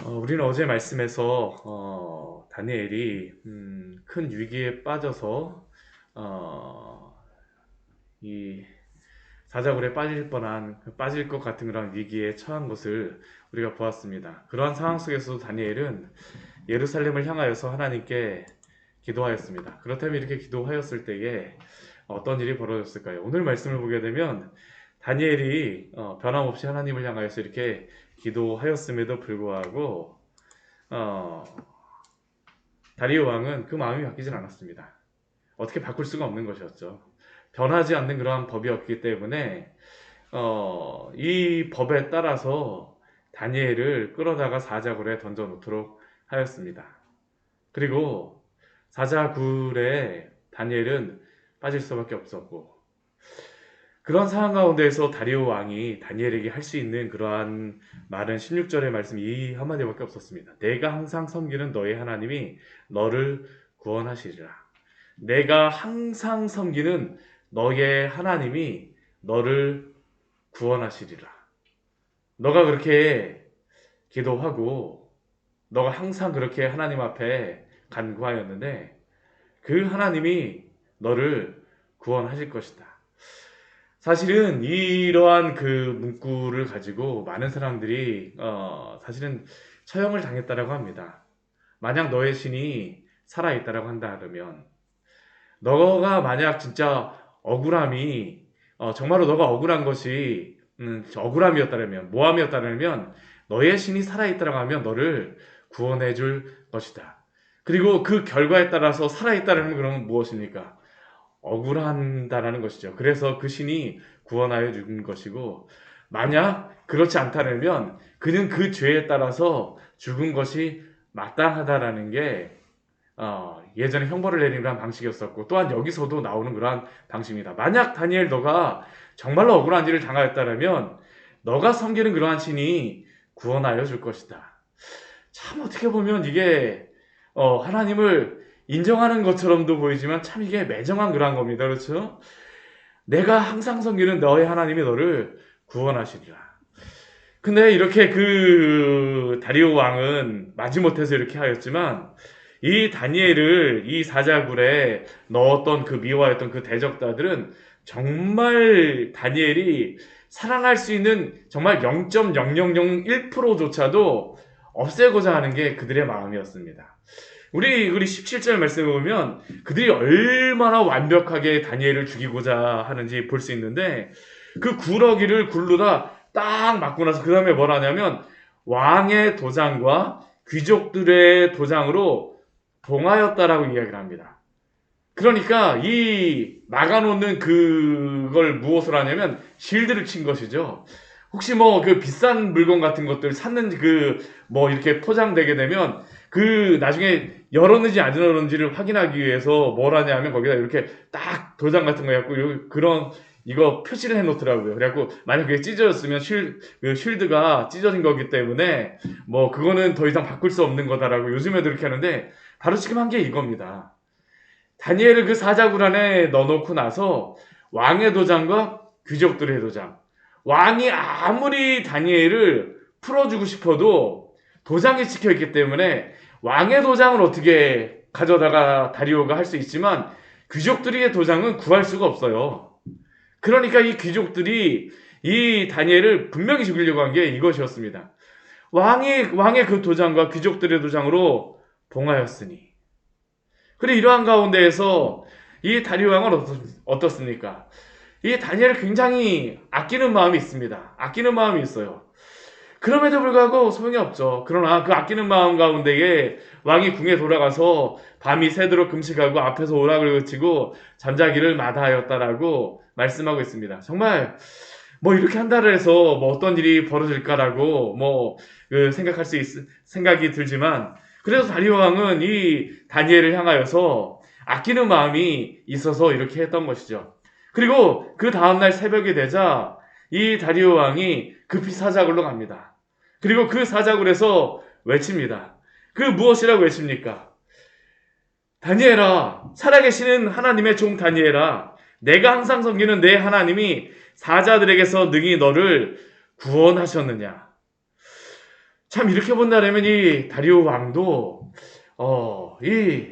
우리는 어제 말씀에서 다니엘이 큰 위기에 빠져서 어, 이 사자굴에 빠질 것 같은 그런 위기에 처한 것을 우리가 보았습니다. 그러한 상황 속에서도 다니엘은 예루살렘을 향하여서 하나님께 기도하였습니다. 그렇다면 이렇게 기도하였을 때에 어떤 일이 벌어졌을까요? 오늘 말씀을 보게 되면 다니엘이 변함없이 하나님을 향하여서 이렇게 기도하였음에도 불구하고 어, 다리오 왕은 그 마음이 바뀌진 않았습니다. 어떻게 바꿀 수가 없는 것이었죠. 변하지 않는 그러한 법이었기 때문에 이 법에 따라서 다니엘을 끌어다가 사자굴에 던져놓도록 하였습니다. 그리고 사자굴에 다니엘은 빠질 수밖에 없었고, 그런 상황 가운데에서 다리오 왕이 다니엘에게 할 수 있는 그러한 말은 16절의 말씀 이 한마디밖에 없었습니다. 내가 항상 섬기는 너의 하나님이 너를 구원하시리라. 내가 항상 섬기는 너의 하나님이 너를 구원하시리라. 너가 그렇게 기도하고 너가 항상 그렇게 하나님 앞에 간구하였는데 그 하나님이 너를 구원하실 것이다. 사실은 이러한 그 문구를 가지고 많은 사람들이 사실은 처형을 당했다라고 합니다. 만약 너의 신이 살아있다라고 한다 그러면 너가 만약 진짜 억울함이 정말로 너가 억울한 것이 억울함이었다면 모함이었다면 너의 신이 살아있다라고 하면 너를 구원해 줄 것이다. 그리고 그 결과에 따라서 살아있다라는 그러면 무엇입니까? 억울한다라는 것이죠. 그래서 그 신이 구원하여 준 것이고, 만약 그렇지 않다면 그는 그 죄에 따라서 죽은 것이 마땅하다라는 게 예전에 형벌을 내리는 그런 방식이었었고, 또한 여기서도 나오는 그러한 방식입니다. 만약 다니엘 너가 정말로 억울한 일을 당하였다면 너가 섬기는 그러한 신이 구원하여 줄 것이다. 참 어떻게 보면 이게 하나님을 인정하는 것처럼도 보이지만 참 이게 매정한 그러한 겁니다. 그렇죠? 내가 항상 섬기는 너의 하나님이 너를 구원하시리라. 근데 이렇게 그 다리오 왕은 마지못해서 이렇게 하였지만 이 다니엘을 이 사자굴에 넣었던 그 미워했던 그 대적자들은 정말 다니엘이 살아날 수 있는 정말 0.0001%조차도 없애고자 하는 게 그들의 마음이었습니다. 우리 17절 말씀을 보면 그들이 얼마나 완벽하게 다니엘을 죽이고자 하는지 볼 수 있는데 그 구러기를 굴로다 딱 맞고 나서 그 다음에 뭘 하냐면 왕의 도장과 귀족들의 도장으로 봉하였다라고 이야기를 합니다. 그러니까 이 막아놓는 그걸 무엇을 하냐면 실드를 친 것이죠. 혹시 뭐 그 비싼 물건 같은 것들 샀는 그 뭐 이렇게 포장되게 되면 그 나중에 열었는지 안 열었는지를 확인하기 위해서 뭘 하냐면 거기다 이렇게 딱 도장 같은 거 해갖고 그런 이거 표시를 해놓더라고요. 그래갖고 만약 그게 찢어졌으면 그 쉴드가 찢어진 거기 때문에 뭐 그거는 더 이상 바꿀 수 없는 거다라고 요즘에도 이렇게 하는데 바로 지금 한 게 이겁니다. 다니엘을 그 사자굴 안에 넣어놓고 나서 왕의 도장과 귀족들의 도장, 왕이 아무리 다니엘을 풀어주고 싶어도 도장이 찍혀있기 때문에 왕의 도장을 어떻게 가져다가 다리오가 할 수 있지만 귀족들의 도장은 구할 수가 없어요. 그러니까 이 귀족들이 이 다니엘을 분명히 죽이려고 한 게 이것이었습니다. 왕의 그 도장과 귀족들의 도장으로 봉하였으니. 그리고 이러한 가운데에서 이 다리오 왕은 어떻습니까? 이 다니엘을 굉장히 아끼는 마음이 있습니다. 아끼는 마음이 있어요. 그럼에도 불구하고 소용이 없죠. 그러나 그 아끼는 마음 가운데에 왕이 궁에 돌아가서 밤이 새도록 금식하고 앞에서 오락을 그치고 잠자기를 마다하였다라고 말씀하고 있습니다. 정말 뭐 이렇게 한다고 해서 뭐 어떤 일이 벌어질까라고 생각할 수 생각이 들지만 그래서 다리오 왕은 이 다니엘을 향하여서 아끼는 마음이 있어서 이렇게 했던 것이죠. 그리고 그 다음날 새벽이 되자 이 다리오 왕이 급히 사자굴로 갑니다. 그리고 그 사자굴에서 외칩니다. 그 무엇이라고 외칩니까? 다니엘아, 살아계시는 하나님의 종 다니엘아, 내가 항상 섬기는 내 하나님이 사자들에게서 능히 너를 구원하셨느냐? 참 이렇게 본다면 이 다리오 왕도 이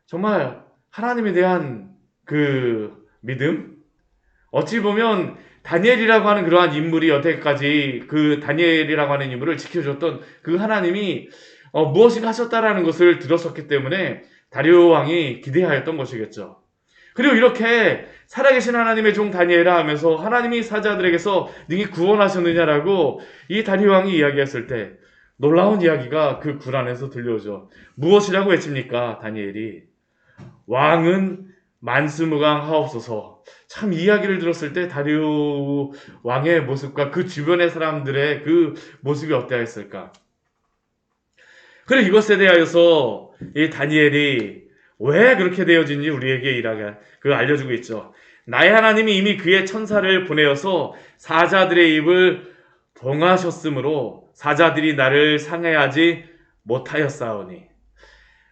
정말 하나님에 대한 그 믿음, 어찌 보면 다니엘이라고 하는 그러한 인물이 여태까지 그 다니엘이라고 하는 인물을 지켜줬던 그 하나님이 무엇인가 하셨다라는 것을 들었었기 때문에 다리오 왕이 기대하였던 것이겠죠. 그리고 이렇게 살아계신 하나님의 종 다니엘아 하면서 하나님이 사자들에게서 능히 구원하셨느냐라고 이 다리오 왕이 이야기했을 때 놀라운 이야기가 그 굴 안에서 들려오죠. 무엇이라고 외칩니까? 다니엘이 왕은 만수무강하옵소서. 참 이야기를 들었을 때 다리오 왕의 모습과 그 주변의 사람들의 그 모습이 어떠했을까? 그리고 이것에 대하여서 이 다니엘이 왜 그렇게 되어진지 우리에게 알려주고 있죠. 나의 하나님이 이미 그의 천사를 보내어서 사자들의 입을 봉하셨으므로 사자들이 나를 상해하지 못하였사오니.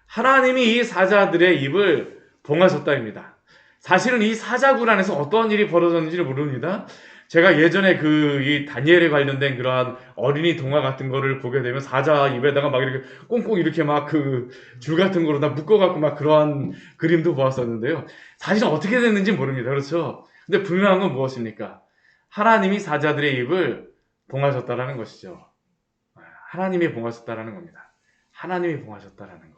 하나님이 이 사자들의 입을 봉하셨다입니다. 사실은 이 사자굴 안에서 어떠한 일이 벌어졌는지를 모릅니다. 제가 예전에 이 다니엘에 관련된 그러한 어린이 동화 같은 거를 보게 되면 사자 입에다가 막 이렇게 꽁꽁 이렇게 막 그 줄 같은 거로 다 묶어갖고 막 그러한 그림도 보았었는데요. 사실은 어떻게 됐는지 모릅니다. 그렇죠? 근데 분명한 건 무엇입니까? 하나님이 사자들의 입을 봉하셨다라는 것이죠. 하나님이 봉하셨다라는 겁니다. 하나님이 봉하셨다라는 것.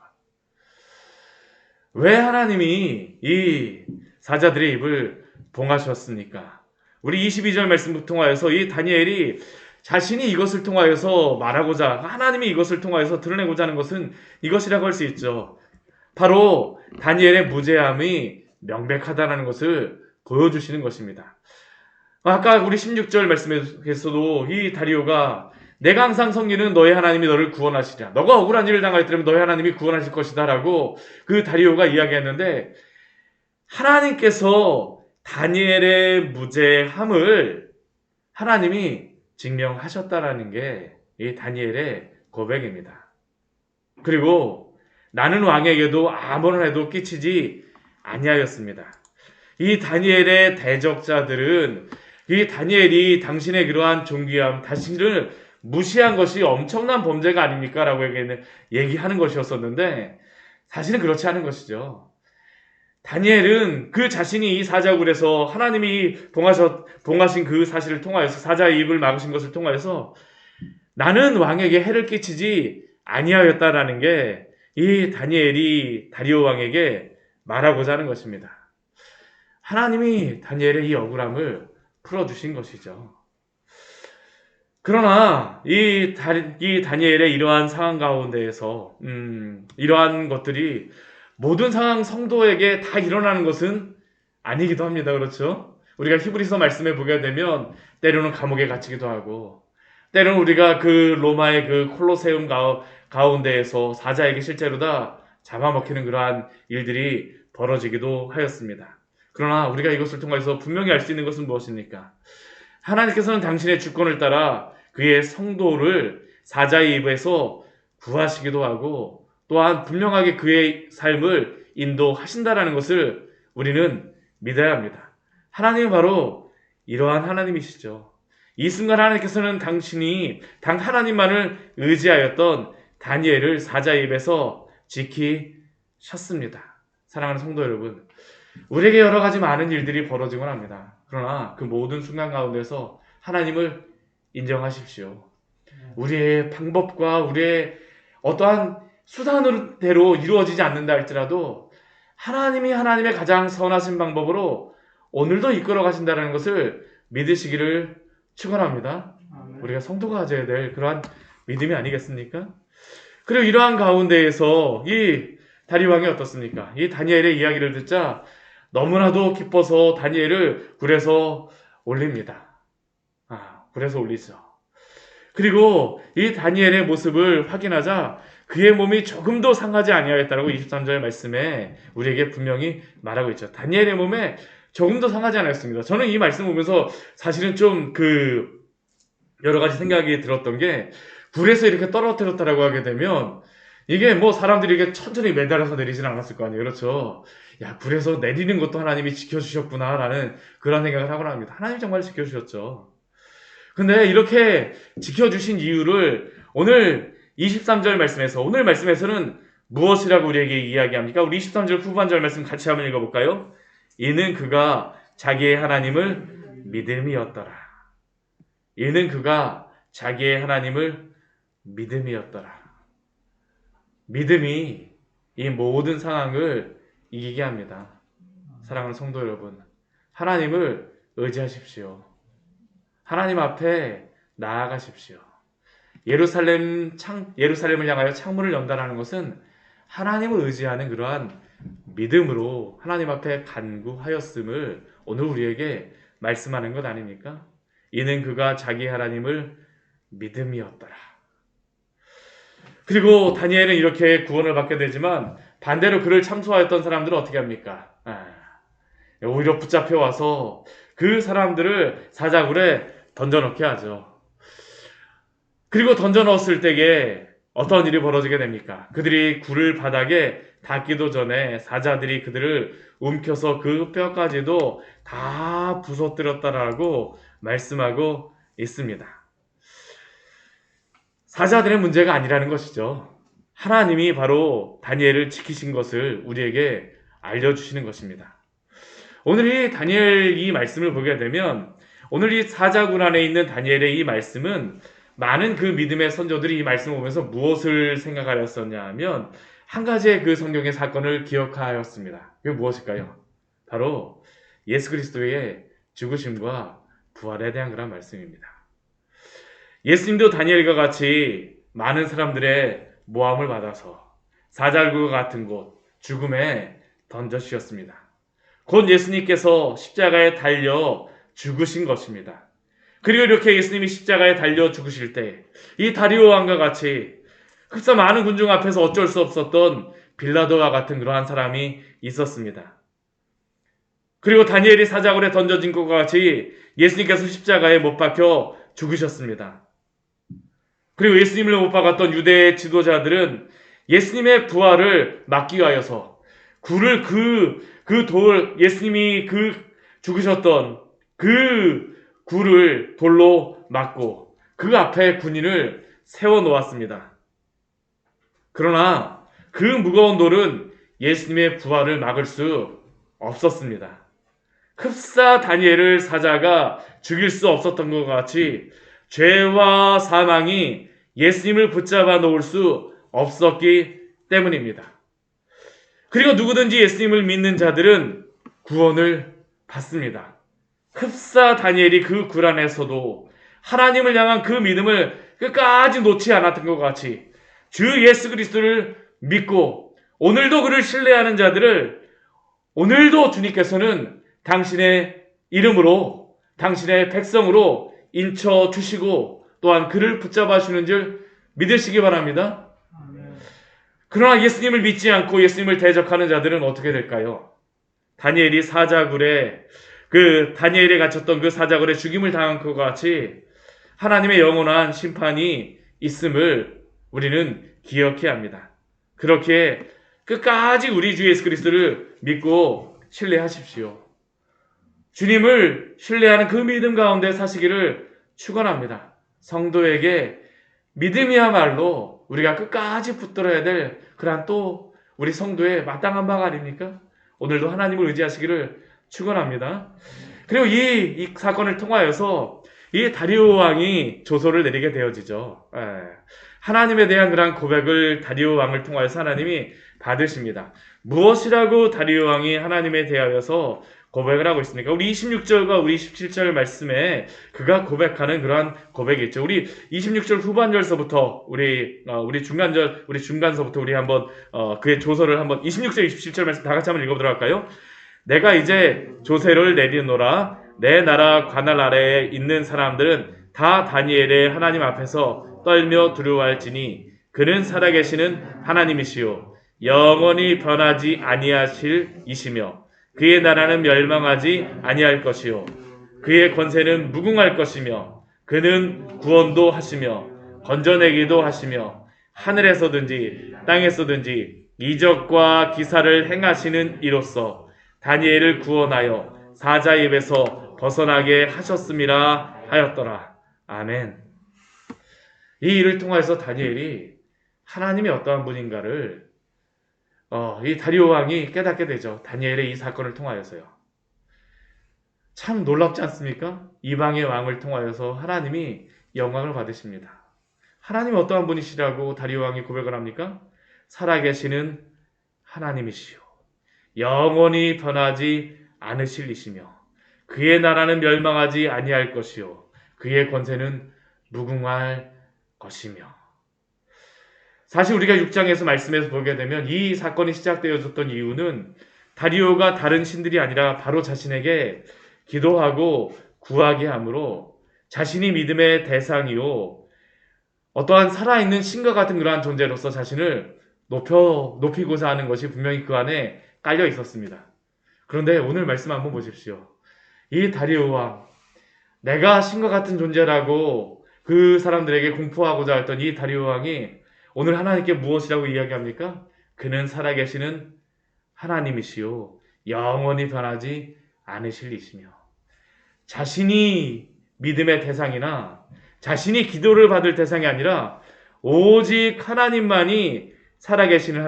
왜 하나님이 이 사자들의 입을 봉하셨습니까? 우리 22절 말씀을 통하여서 이 다니엘이 자신이 이것을 통하여서 말하고자, 하나님이 이것을 통하여서 드러내고자 하는 것은 이것이라고 할 수 있죠. 바로 다니엘의 무죄함이 명백하다는 것을 보여주시는 것입니다. 아까 우리 16절 말씀에서도 이 다리오가 내가 항상 섬기는 너의 하나님이 너를 구원하시리라. 너가 억울한 일을 당하였다면 너의 하나님이 구원하실 것이다 라고 그 다리오가 이야기했는데, 하나님께서 다니엘의 무죄함을 하나님이 증명하셨다라는 게 이 다니엘의 고백입니다. 그리고 나는 왕에게도 아무런 해도 끼치지 아니하였습니다. 이 다니엘의 대적자들은 이 다니엘이 당신의 그러한 존귀함, 당신을 무시한 것이 엄청난 범죄가 아닙니까? 라고 얘기하는 것이었었는데 사실은 그렇지 않은 것이죠. 다니엘은 그 자신이 이 사자굴에서 하나님이 봉하신 그 사실을 통하여서 사자의 입을 막으신 것을 통하여서 나는 왕에게 해를 끼치지 아니하였다라는 게 이 다니엘이 다리오 왕에게 말하고자 하는 것입니다. 하나님이 다니엘의 이 억울함을 풀어주신 것이죠. 그러나 이 다니엘의 이러한 상황 가운데에서 이러한 것들이 모든 상황 성도에게 다 일어나는 것은 아니기도 합니다. 그렇죠? 우리가 히브리서 말씀에 보게 되면 때로는 감옥에 갇히기도 하고, 때로는 우리가 그 로마의 그 콜로세움 가운데에서 사자에게 실제로 다 잡아먹히는 그러한 일들이 벌어지기도 하였습니다. 그러나 우리가 이것을 통해서 분명히 알 수 있는 것은 무엇입니까? 하나님께서는 당신의 주권을 따라 그의 성도를 사자의 입에서 구하시기도 하고, 또한 분명하게 그의 삶을 인도하신다라는 것을 우리는 믿어야 합니다. 하나님은 바로 이러한 하나님이시죠. 이 순간 하나님께서는 당 하나님만을 의지하였던 다니엘을 사자의 입에서 지키셨습니다. 사랑하는 성도 여러분, 우리에게 여러 가지 많은 일들이 벌어지곤 합니다. 그러나 그 모든 순간 가운데서 하나님을 인정하십시오. 우리의 방법과 우리의 어떠한 수단으로 이루어지지 않는다 할지라도 하나님이 하나님의 가장 선하신 방법으로 오늘도 이끌어 가신다는 것을 믿으시기를 축원합니다. 우리가 성도가 가져야 될 그러한 믿음이 아니겠습니까? 그리고 이러한 가운데에서 이 다리왕이 어떻습니까? 이 다니엘의 이야기를 듣자 너무나도 기뻐서 다니엘을 굴에서 올립니다. 굴에서 올리죠. 그리고 이 다니엘의 모습을 확인하자 그의 몸이 조금도 상하지 아니하였다라고 23절 말씀에 우리에게 분명히 말하고 있죠. 다니엘의 몸에 조금도 상하지 않았습니다. 저는 이 말씀 보면서 사실은 좀 여러 가지 생각이 들었던 게, 굴에서 이렇게 떨어뜨렸다라고 하게 되면 이게 뭐 사람들이 이게 천천히 매달아서 내리지는 않았을 거 아니에요. 그렇죠? 야, 굴에서 내리는 것도 하나님이 지켜주셨구나 라는 그런 생각을 하곤 합니다. 하나님이 정말 지켜주셨죠. 근데 이렇게 지켜주신 이유를 오늘 23절 말씀에서, 오늘 말씀에서는 무엇이라고 우리에게 이야기합니까? 우리 23절 후반절 말씀 같이 한번 읽어볼까요? 이는 그가 자기의 하나님을 믿음이었더라. 이는 그가 자기의 하나님을 믿음이었더라. 믿음이 이 모든 상황을 이기게 합니다. 사랑하는 성도 여러분, 하나님을 의지하십시오. 하나님 앞에 나아가십시오. 예루살렘을 향하여 창문을 연다라는 것은 하나님을 의지하는 그러한 믿음으로 하나님 앞에 간구하였음을 오늘 우리에게 말씀하는 것 아닙니까? 이는 그가 자기 하나님을 믿음이었더라. 그리고 다니엘은 이렇게 구원을 받게 되지만 반대로 그를 참소하였던 사람들은 어떻게 합니까? 오히려 붙잡혀와서 그 사람들을 사자굴에 던져넣게 하죠. 그리고 던져넣었을 때에 어떤 일이 벌어지게 됩니까? 그들이 굴을 바닥에 닿기도 전에 사자들이 그들을 움켜서 그 뼈까지도 다 부서뜨렸다라고 말씀하고 있습니다. 사자들의 문제가 아니라는 것이죠. 하나님이 바로 다니엘을 지키신 것을 우리에게 알려주시는 것입니다. 오늘 이 다니엘 이 말씀을 보게 되면 오늘 이 사자굴 안에 있는 다니엘의 이 말씀은 많은 그 믿음의 선조들이 이 말씀을 보면서 무엇을 생각하였었냐 하면 한 가지의 그 성경의 사건을 기억하였습니다. 그게 무엇일까요? 바로 예수 그리스도의 죽으심과 부활에 대한 그런 말씀입니다. 예수님도 다니엘과 같이 많은 사람들의 모함을 받아서 사자굴과 같은 곳 죽음에 던져주셨습니다. 곧 예수님께서 십자가에 달려 죽으신 것입니다. 그리고 이렇게 예수님이 십자가에 달려 죽으실 때 이 다리오 왕과 같이 흡사 많은 군중 앞에서 어쩔 수 없었던 빌라도와 같은 그러한 사람이 있었습니다. 그리고 다니엘이 사자굴에 던져진 것과 같이 예수님께서 십자가에 못 박혀 죽으셨습니다. 그리고 예수님을 못 박았던 유대의 지도자들은 예수님의 부활을 막기 위하여서 굴을 예수님이 죽으셨던 그 굴을 돌로 막고 그 앞에 군인을 세워 놓았습니다. 그러나 그 무거운 돌은 예수님의 부활을 막을 수 없었습니다. 흡사 다니엘을 사자가 죽일 수 없었던 것 같이 죄와 사망이 예수님을 붙잡아 놓을 수 없었기 때문입니다. 그리고 누구든지 예수님을 믿는 자들은 구원을 받습니다. 흡사 다니엘이 그 굴 안에서도 하나님을 향한 그 믿음을 끝까지 놓지 않았던 것 같이 주 예수 그리스도를 믿고 오늘도 그를 신뢰하는 자들을 오늘도 주님께서는 당신의 이름으로 당신의 백성으로 인쳐주시고 또한 그를 붙잡아 주는 줄 믿으시기 바랍니다. 그러나 예수님을 믿지 않고 예수님을 대적하는 자들은 어떻게 될까요? 다니엘이 다니엘에 갇혔던 그 사자굴에 죽임을 당한 것 같이 하나님의 영원한 심판이 있음을 우리는 기억해야 합니다. 그렇게 끝까지 우리 주 예수 그리스도를 믿고 신뢰하십시오. 주님을 신뢰하는 그 믿음 가운데 사시기를 축원합니다. 성도에게 믿음이야말로 우리가 끝까지 붙들어야 될 그러한 또 우리 성도의 마땅한 바가 아닙니까? 오늘도 하나님을 의지하시기를 축원합니다. 그리고 이 사건을 통하여서 이 다리오 왕이 조서를 내리게 되어지죠. 하나님에 대한 그런 고백을 다리오 왕을 통하여서 하나님이 받으십니다. 무엇이라고 다리오 왕이 하나님에 대하여서 고백을 하고 있습니까? 우리 26절과 우리 17절 말씀에 그가 고백하는 그러한 고백이 있죠. 우리 26절 후반절서부터 우리 중간서부터 우리 한번 그의 조서를 한번 26절 27절 말씀 다 같이 한번 읽어보도록 할까요? 내가 이제 조세를 내리노라. 내 나라 관할 아래에 있는 사람들은 다 다니엘의 하나님 앞에서 떨며 두려워할지니 그는 살아계시는 하나님이시요 영원히 변하지 아니하실 이시며 그의 나라는 멸망하지 아니할 것이요 그의 권세는 무궁할 것이며 그는 구원도 하시며 건져내기도 하시며 하늘에서든지 땅에서든지 이적과 기사를 행하시는 이로써 다니엘을 구원하여 사자 입에서 벗어나게 하셨음이라 하였더라. 아멘. 이 일을 통해서 다니엘이 하나님이 어떠한 분인가를 이 다리오 왕이 깨닫게 되죠. 다니엘의 이 사건을 통하여서요. 참 놀랍지 않습니까? 이방의 왕을 통하여서 하나님이 영광을 받으십니다. 하나님이 어떠한 분이시라고 다리오 왕이 고백을 합니까? 살아계시는 하나님이시요 영원히 변하지 않으실 이시며 그의 나라는 멸망하지 아니할 것이요 그의 권세는 무궁할 것이며. 사실 우리가 6장에서 말씀에서 보게 되면 이 사건이 시작되어졌던 이유는 다리오가 다른 신들이 아니라 바로 자신에게 기도하고 구하게 함으로 자신이 믿음의 대상이요 어떠한 살아있는 신과 같은 그러한 존재로서 자신을 높이고자 하는 것이 분명히 그 안에 깔려 있었습니다. 그런데 오늘 말씀 한번 보십시오. 이 다리오 왕, 내가 신과 같은 존재라고 그 사람들에게 공포하고자 했던 이 다리오 왕이 오늘 하나님께 무엇이라고 이야기합니까? 그는 살아계시는 하나님이시요 영원히 변하지 않으실 이시며 자신이 믿음의 대상이나 자신이 기도를 받을 대상이 아니라 오직 하나님만이 살아계시는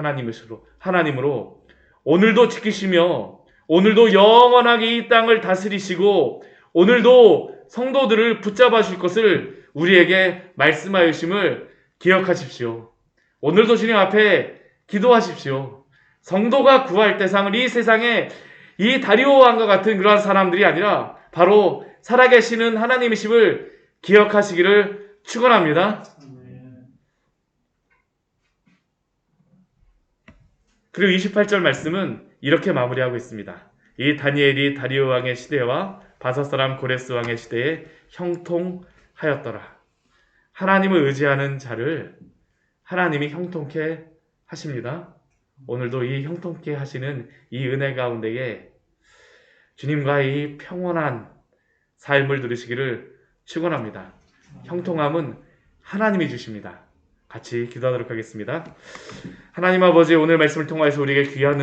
하나님으로 오늘도 지키시며 오늘도 영원하게 이 땅을 다스리시고 오늘도 성도들을 붙잡아 주실 것을 우리에게 말씀하여 주심을 기억하십시오. 오늘도 주님 앞에 기도하십시오. 성도가 구할 대상은 이 세상에 이 다리오 왕과 같은 그러한 사람들이 아니라 바로 살아계시는 하나님이심을 기억하시기를 축원합니다. 그리고 28절 말씀은 이렇게 마무리하고 있습니다. 이 다니엘이 다리오 왕의 시대와 바사 사람 고레스 왕의 시대에 형통하였더라. 하나님을 의지하는 자를 하나님이 형통케 하십니다. 오늘도 이 형통케 하시는 이 은혜 가운데에 주님과의 이 평온한 삶을 누리시기를 축원합니다. 형통함은 하나님이 주십니다. 같이 기도하도록 하겠습니다. 하나님 아버지, 오늘 말씀을 통하여서 우리에게 귀한